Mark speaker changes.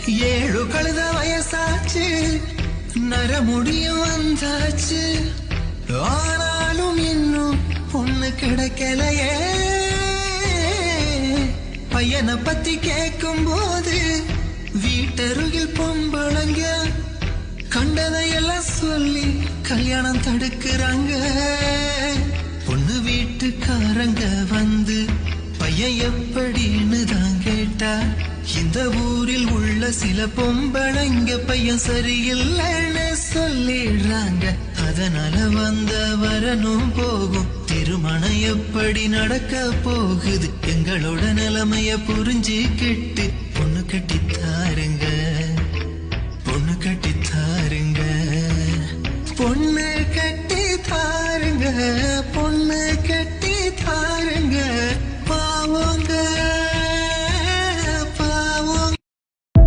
Speaker 1: ஏழு கழுத வயசாச்சு, நரமுடியும் வந்தாச்சு, ஆனாலும் இன்னும் பொண்ணு கிடைக்கலையே. பையனை பத்தி கேட்கும் போது வீட்டருகில் பொம்பளங்க கண்டதையெல்லாம் சொல்லி கல்யாணம் தடுக்கிறாங்க. பொண்ணு வீட்டுக்காரங்க வந்து பையன் எப்படின்னு தான் கேட்டா, இந்த ஊரில் உள்ள சில பொம்பளைங்க பையன் சரியில்லைன்னு சொல்லிடுறாங்க. அதனால வந்த வரணும் போகும், திருமணம் எப்படி நடக்க போகுது, எங்களோட நிலைமைய புரிஞ்சுக்கிட்டு பொண்ணு கட்டித்தா